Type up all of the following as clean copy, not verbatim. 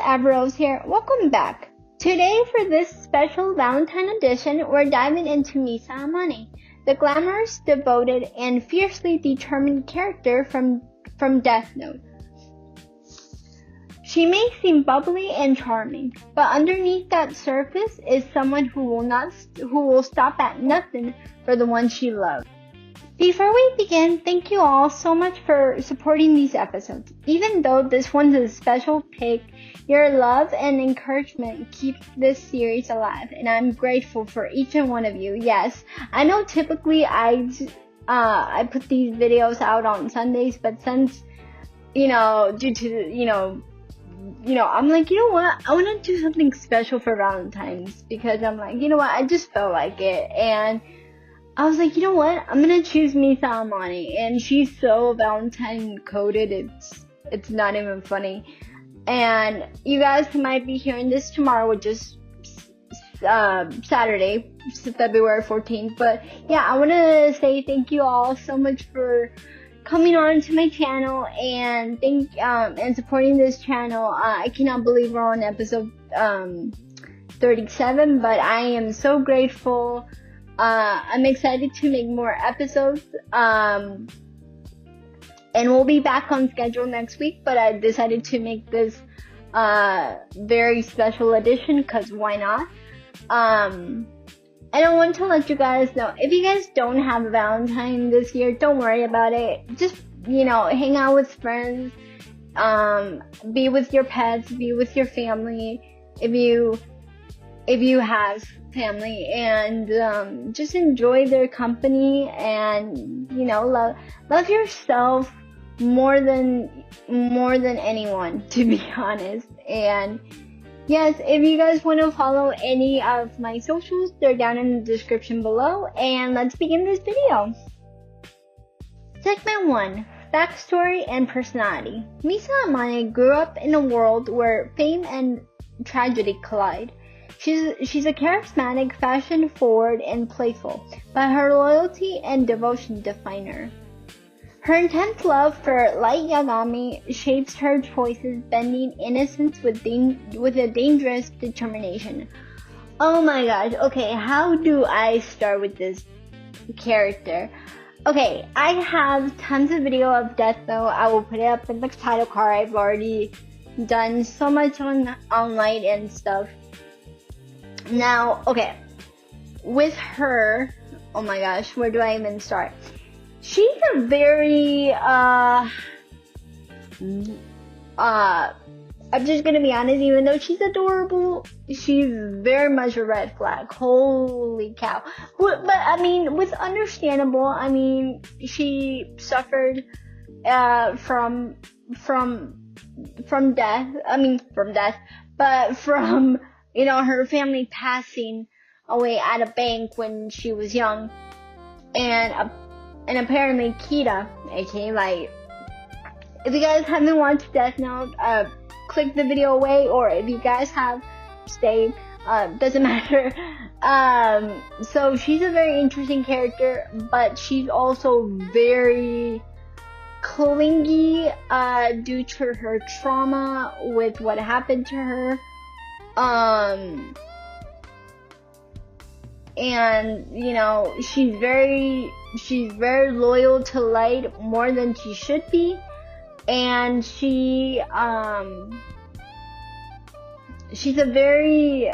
Everose here. Welcome back. Today for this special Valentine edition, we're diving into Misa Amane, the glamorous, devoted, and fiercely determined character from Death Note. She may seem bubbly and charming, but underneath that surface is someone who will stop at nothing for the one she loves. Before we begin, thank you all so much for supporting these episodes. Even though this one's a special pick, your love and encouragement keep this series alive, and I'm grateful for each and one of you. Yes, I know typically I put these videos out on Sundays, but since, due to, I'm like, what? I want to do something special for Valentine's because I'm like, I just felt like it, and I was like, I'm gonna choose Misa Amane, and she's so Valentine coded, it's not even funny. And you guys might be hearing this tomorrow, which is Saturday, February 14th. But yeah, I want to say thank you all so much for coming on to my channel and and supporting this channel. I cannot believe we're on episode 37, but I am so grateful. I'm excited to make more episodes, and we'll be back on schedule next week, but I decided to make this very special edition because why not? And I want to let you guys know, if you guys don't have a Valentine this year, don't worry about it. Just, hang out with friends, be with your pets, be with your family, if you have family, and just enjoy their company, and love yourself more than anyone, to be honest. And yes, if you guys want to follow any of my socials, they're down in the description below, and let's begin this video. Segment 1. Backstory and personality. Misa Amane grew up in a world where fame and tragedy collide. She's a charismatic, fashion-forward, and playful, but her loyalty and devotion define her. Her intense love for light Yagami shapes her choices, bending innocence with a dangerous determination. Oh my gosh, okay, how do I start with this character? Okay, I have tons of video of Death Note. I will put it up in the title card. I've already done so much online and stuff. Now, okay, with her, oh my gosh, where do I even start? She's a very, I'm just gonna be honest, even though she's adorable, she's very much a red flag. Holy cow. But, with understandable, she suffered, from death, but from, her family passing away at a bank when she was young, and apparently Kita, aka Light. If you guys haven't watched Death Note, click the video away, or if you guys have, stay, doesn't matter. So she's a very interesting character, but she's also very clingy, due to her trauma with what happened to her. And she's very loyal to Light, more than she should be, and she's a very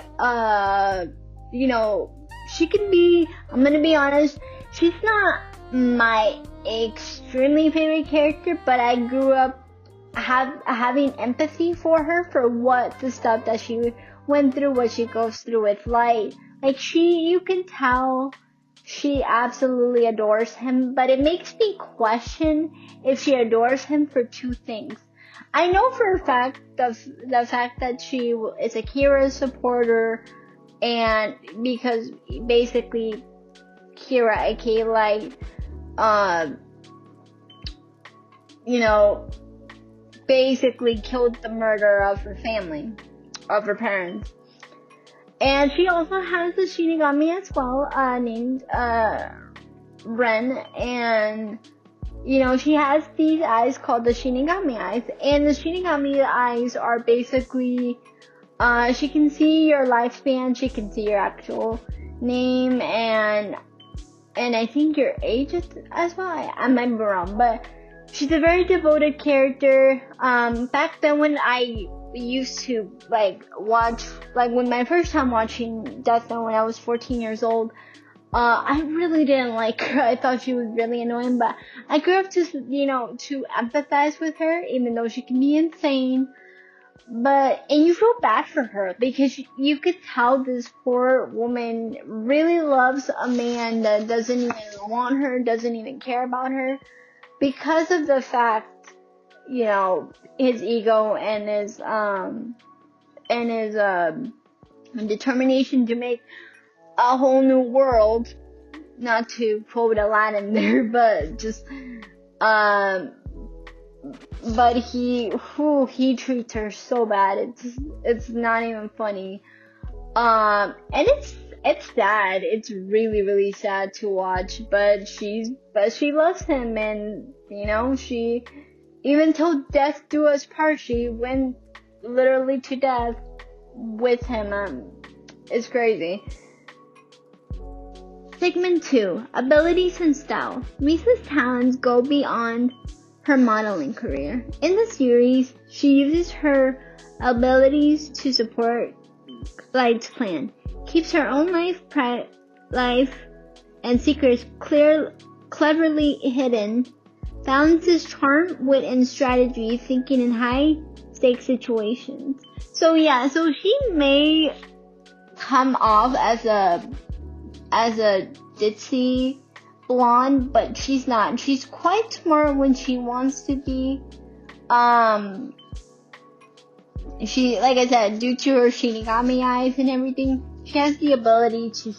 she can be, I'm gonna be honest, she's not my extremely favorite character, but I grew up having empathy for her, for what the stuff that she went through, what she goes through with Light. Like, you can tell she absolutely adores him, but it makes me question if she adores him for two things. I know for a fact the fact that she is a Kira supporter, and because basically Kira, aka Light, basically killed the murderer of her family, of her parents. And she also has a Shinigami as well, named Ren, and she has these eyes called the Shinigami eyes, and the Shinigami eyes are basically, she can see your lifespan, she can see your actual name, and I think your age as well. I might be wrong, but she's a very devoted character. Back then when I used to watch, when my first time watching Death Note when I was 14 years old, I really didn't like her. I thought she was really annoying, but I grew up to empathize with her, even though she can be insane. And you feel bad for her, because you could tell this poor woman really loves a man that doesn't even want her, doesn't even care about her, because of the fact, his ego and his determination to make a whole new world. Not to quote Aladdin there, but just but he treats her so bad. It's not even funny. And it's sad. It's really, really sad to watch. But she loves him, and she, even till death do us part, she went literally to death with him. It's crazy. Segment 2. Abilities and style. Misa's talents go beyond her modeling career. In the series, she uses her abilities to support Light's plan, keeps her own life and secrets cleverly hidden, balances charm, wit, and strategy, thinking in high-stakes situations. So she may come off as a ditzy blonde, but she's not. She's quite smart when she wants to be. She, like I said, due to her Shinigami eyes and everything, she has the ability to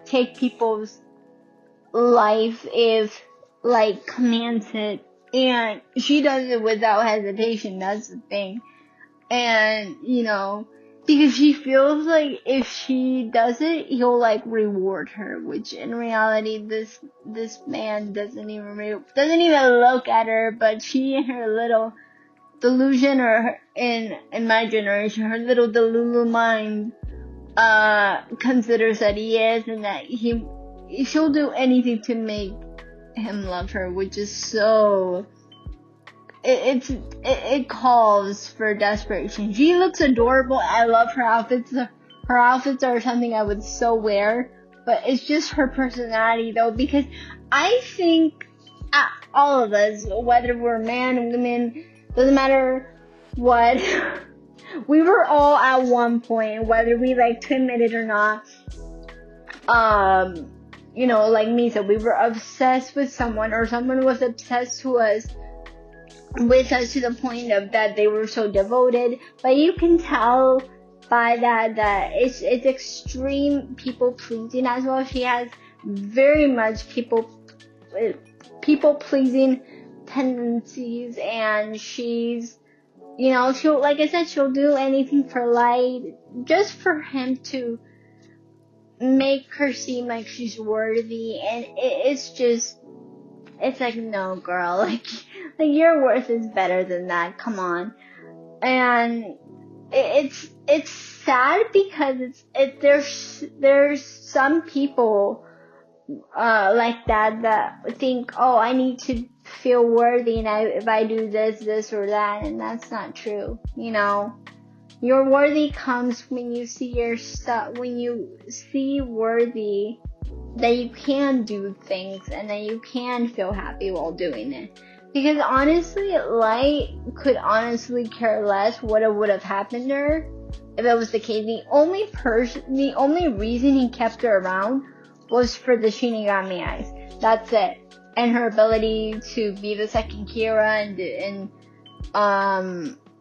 take people's life if commands it, and she does it without hesitation. That's the thing. And because she feels like if she does it, he'll reward her, which in reality this man doesn't even look at her, but she, in her little delusion, or in my generation, her little delulu mind, considers that he is, and that she'll do anything to make him love her, which is so. It calls for desperation. She looks adorable. I love her outfits. Her outfits are something I would so wear, but it's just her personality though, because I think all of us, whether we're man or women, doesn't matter what, we were all at one point, whether we like to admit it or not, like Misa, we were obsessed with someone, or someone was obsessed with us to the point of that they were so devoted. But you can tell by that it's extreme people pleasing as well. She has very much people pleasing tendencies, and she's she'll, like I said, she'll do anything for Light, just for him to make her seem like she's worthy. And it's like, no, girl, like your worth is better than that. Come on. And it's sad because there's some people like that think, oh, I need to feel worthy, and if I do this or that, and that's not true. Your worthy comes when you see your stuff, when you see worthy that you can do things and that you can feel happy while doing it. Because honestly, Light could honestly care less what would have happened to her if it was the case. The only reason he kept her around was for the Shinigami eyes. That's it. And her ability to be the second Kira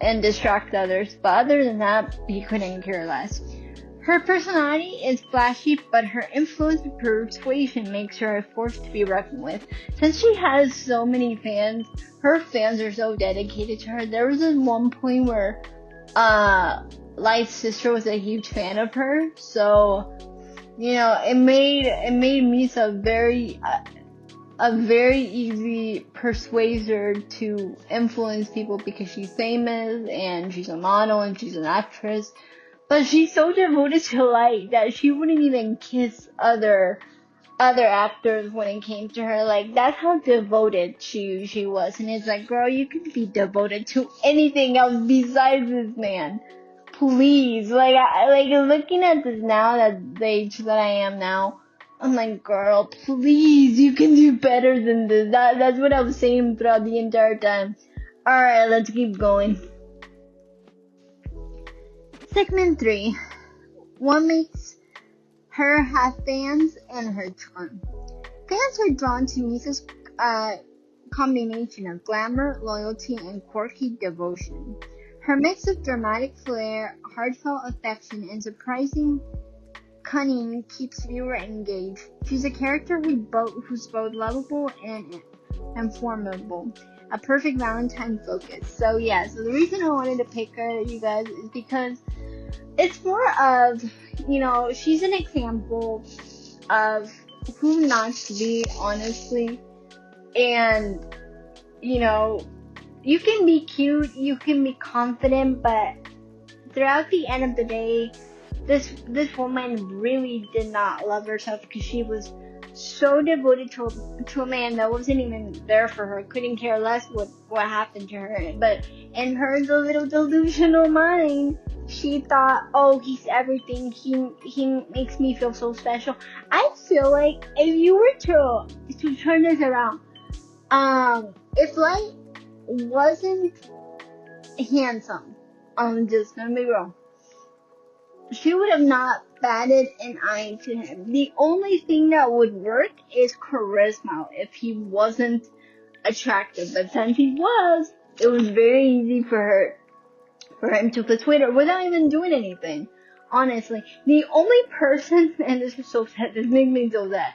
and distract others. But other than that, he couldn't care less. Her personality is flashy, but her influence and persuasion makes her a force to be reckoned with. Since she has so many fans, her fans are so dedicated to her. There was this one point where Light's sister was a huge fan of her, so it made Misa a very easy persuader to influence people because she's famous and she's a model and she's an actress. But she's so devoted to light that she wouldn't even kiss other actors when it came to her. Like, that's how devoted she was. And it's like, girl, you can be devoted to anything else besides this man. Please. Like, looking at this now, at the age that I am now, I'm like, girl, please, you can do better than this. That's what I was saying throughout the entire time. Alright, let's keep going. Segment 3. What makes her have fans and her charm? Fans are drawn to Misa's combination of glamour, loyalty, and quirky devotion. Her mix of dramatic flair, heartfelt affection, and surprising cunning keeps viewers engaged. She's a character who's both lovable and formidable. A perfect Valentine focus. So the reason I wanted to pick her, you guys, is because it's more of, she's an example of who not to be, honestly. And, you can be cute, you can be confident, but throughout the end of the day, this woman really did not love herself because she was so devoted to a man that wasn't even there for her, couldn't care less what happened to her. But in her little delusional mind, she thought, oh, he's everything, he makes me feel so special. I feel like if you were to turn this around, if Light wasn't handsome, just gonna be wrong, she would have not batted an eye to him. The only thing that would work is charisma if he wasn't attractive. But since he was, it was very easy for him to persuade her without even doing anything. Honestly, the only person, and this is so sad, this makes me so sad,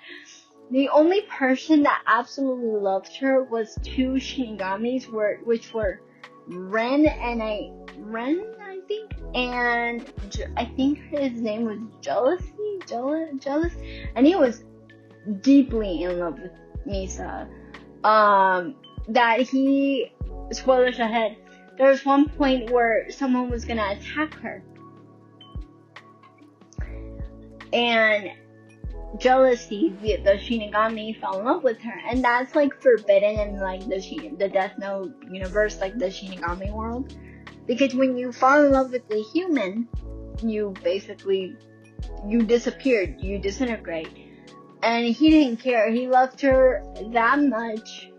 the only person that absolutely loved her was two Shinigamis, which were Ren, I think, and I think his name was Jealous, and he was deeply in love with Misa. That he, spoilers ahead, there was one point where someone was gonna attack her, and Jealousy, the Shinigami, fell in love with her, and that's like forbidden in like the Death Note universe, like the Shinigami world, because when you fall in love with a human, you disappeared, you disintegrate, and he didn't care. He loved her that much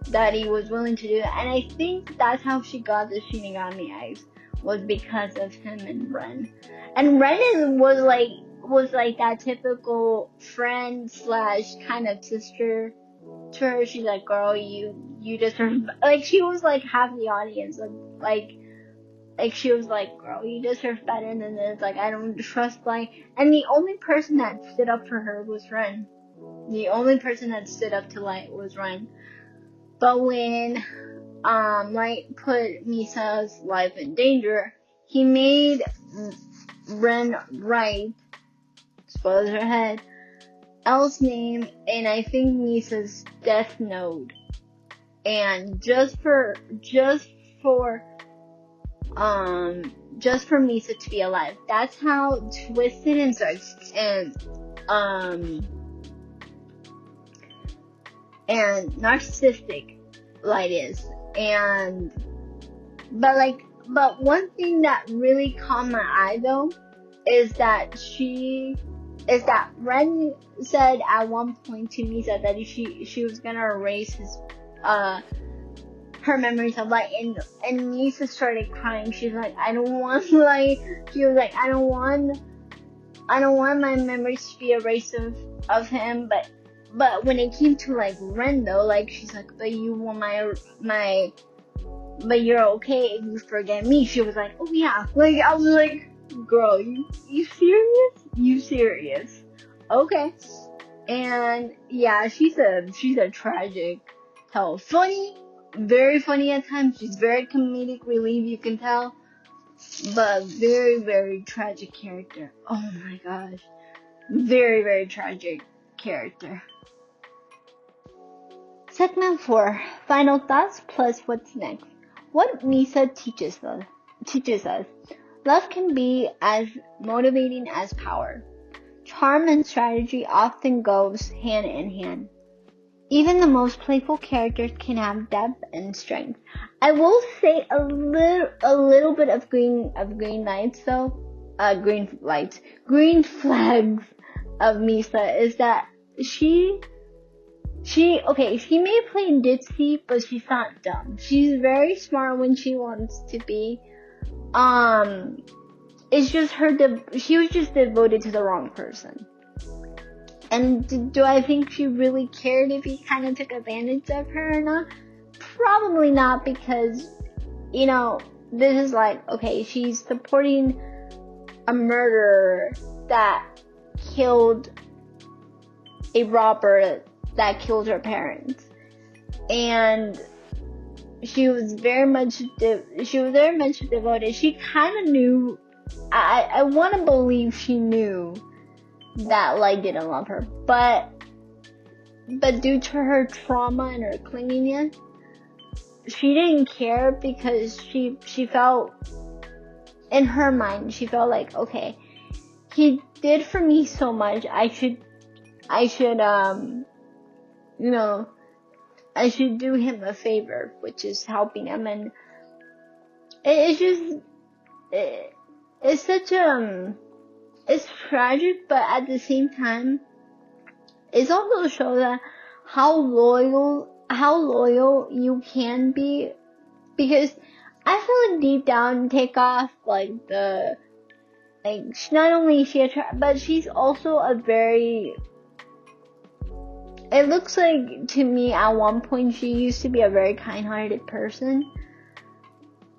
that he was willing to do that, and I think that's how she got the Shinigami eyes, was because of him and Ren. And Ren was like that typical friend / kind of sister to her. She's like, girl, you deserve, like, she was like half the audience, like she was like, girl, you deserve better than this, like, I don't trust Light. And the only person that stood up for her was Ren. The only person that stood up to Light was Ren. But when Light put Misa's life in danger, he made Ren write, spoilers ahead, L's name and I think Misa's death note, and just for Misa to be alive. That's how twisted and narcissistic Light is. But one thing that really caught my eye though is that Ren said at one point to Misa that she was gonna erase her memories of Light, and Misa started crying. She's like, I don't want Light. She was like, I don't want my memories to be erased of him. But when it came to like Ren though, like, she's like, but you want but you're okay if you forget me. She was like, oh yeah. Like, I was like, girl, you serious? You serious? Okay. And yeah, she's a tragic tell. Funny, very funny at times. She's very comedic relief, you can tell, but very, very tragic character. Oh my gosh. very, very tragic character. Segment 4. Final thoughts plus what's next. What Misa teaches us. Love can be as motivating as power. Charm and strategy often goes hand in hand. Even the most playful characters can have depth and strength. I will say a little bit of green lights though. Green flags of Misa is that she may play ditzy, but she's not dumb. She's very smart when she wants to be. It's just she was just devoted to the wrong person. And do I think she really cared if he kind of took advantage of her or not? Probably not, because, this is like, okay, she's supporting a murderer that killed a robber that killed her parents. And she was very much devoted. She kind of knew, I want to believe she knew that Light didn't love her, but due to her trauma and her clinginess, she didn't care, because she felt, in her mind, she felt like, okay, he did for me so much, I should do him a favor, which is helping him. And it's such it's tragic, but at the same time, it's also shows that how loyal you can be, because I feel like deep down, Takeoff, not only is she but she's also it looks like to me at one point she used to be a very kind-hearted person.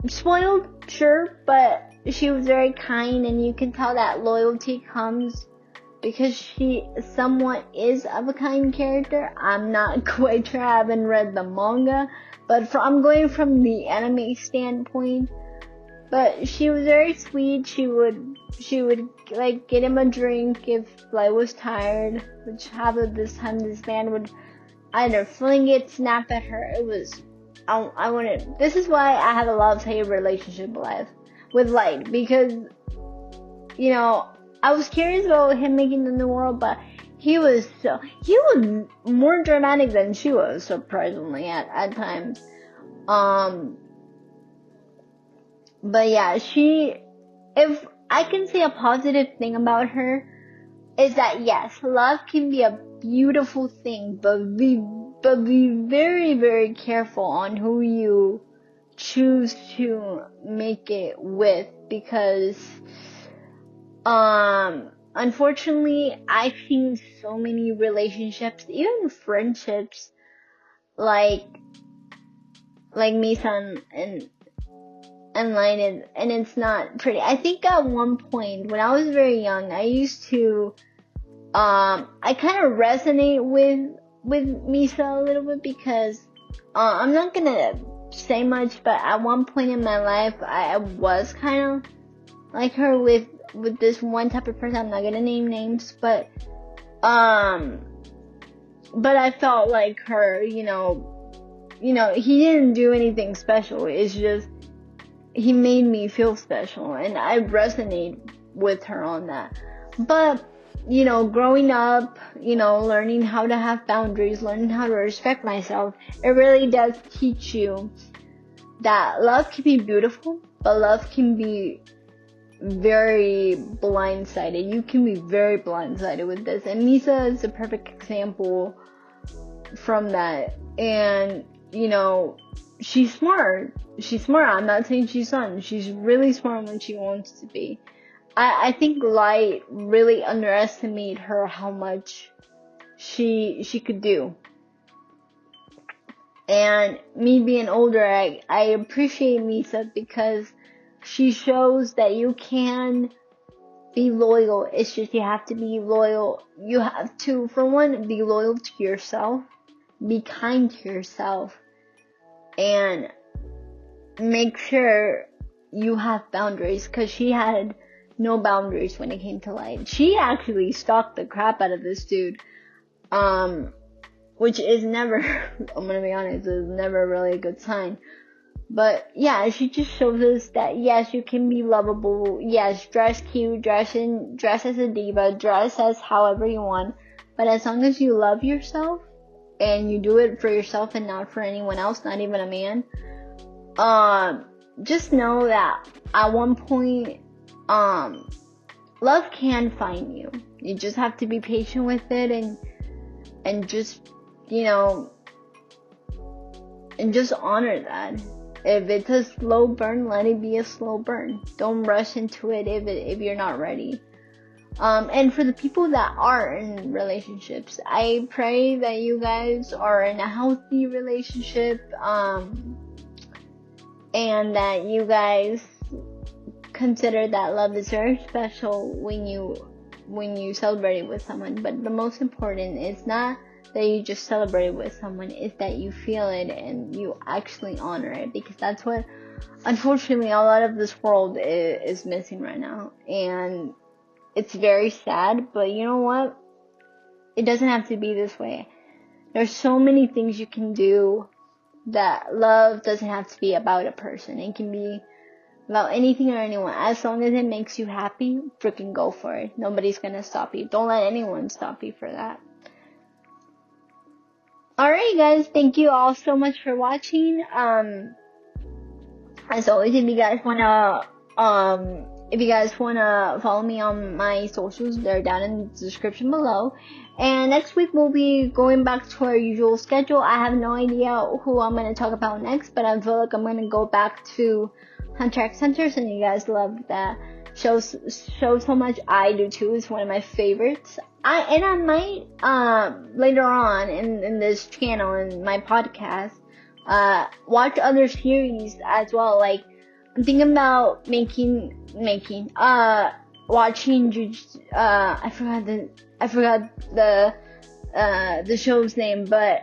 Spoiled, sure, but she was very kind, and you can tell that loyalty comes because she somewhat is of a kind character. I'm not quite sure, I haven't read the manga, but I'm going from the anime standpoint. But she was very sweet. She would get him a drink if Light was tired, which half of this time this man would either fling it, snap at her. It was, this is why I have a love-hate relationship with Light, because, I was curious about him making the new world, but he was more dramatic than she was, surprisingly, at times. But yeah, if I can say a positive thing about her, is that yes, love can be a beautiful thing, but be very, very careful on who you choose to make it with, because unfortunately, I've seen so many relationships, even friendships, like Misa and Light, and it's not pretty. I think at one point when I was very young, I used to I kind of resonate with Misa a little bit, because I'm not gonna say much, but at one point in my life I was kind of like her with this one type of person. I'm not gonna name names, but I felt like her, he didn't do anything special. It's just he made me feel special, and I resonate with her on that. But, growing up, learning how to have boundaries, learning how to respect myself, it really does teach you that love can be beautiful, but love can be very blindsided. You can be very blindsided with this, and Misa is a perfect example from that. And, she's smart. I'm not saying she's not. She's really smart when she wants to be. I think Light really underestimated her, how much she could do. And me being older, I appreciate Misa, because she shows that you can be loyal. It's just you have to be loyal. You have to, for one, be loyal to yourself. Be kind to yourself. And make sure you have boundaries, because she had no boundaries when it came to light. She actually stalked the crap out of this dude. Which is never, I'm gonna be honest, is never really a good sign. But yeah, she just shows us that yes, you can be lovable. Yes, dress cute, dress as a diva, dress as however you want. But as long as you love yourself and you do it for yourself and not for anyone else, not even a man, just know that at one point, love can find you. You just have to be patient with it and just, and just honor that. If it's a slow burn, let it be a slow burn. Don't rush into it if you're not ready. And for the people that are in relationships, I pray that you guys are in a healthy relationship, and that you guys consider that love is very special when you celebrate it with someone. But the most important is not that you just celebrate it with someone, is that you feel it and you actually honor it, because that's what unfortunately a lot of this world is missing right now. And it's very sad, but you know what? It doesn't have to be this way. There's so many things you can do, that love doesn't have to be about a person. It can be about anything or anyone. As long as it makes you happy, freaking go for it. Nobody's gonna stop you. Don't let anyone stop you for that. Alright guys, thank you all so much for watching. As always, if you guys wanna follow me on my socials, they're down in the description below. And next week we'll be going back to our usual schedule. I have no idea who I'm gonna talk about next, but I feel like I'm gonna go back to Hunter x Hunter, and you guys love that show so much. I do too. It's one of my favorites. I might later on in this channel, in my podcast, watch other series as well. Like, I'm thinking about watching I forgot the show's name, but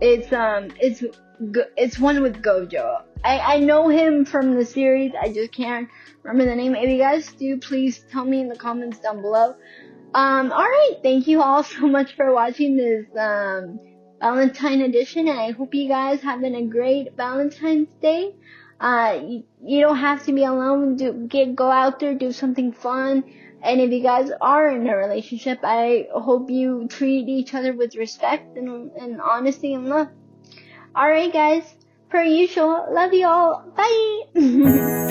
it's one with Gojo. I know him from the series, I just can't remember the name. If you guys do, please tell me in the comments down below. Alright, thank you all so much for watching this Valentine edition, and I hope you guys having a great Valentine's Day. You don't have to be alone. Go out there, do something fun. And if you guys are in a relationship, I hope you treat each other with respect and honesty and love. Alright guys, per usual, love you all. Bye!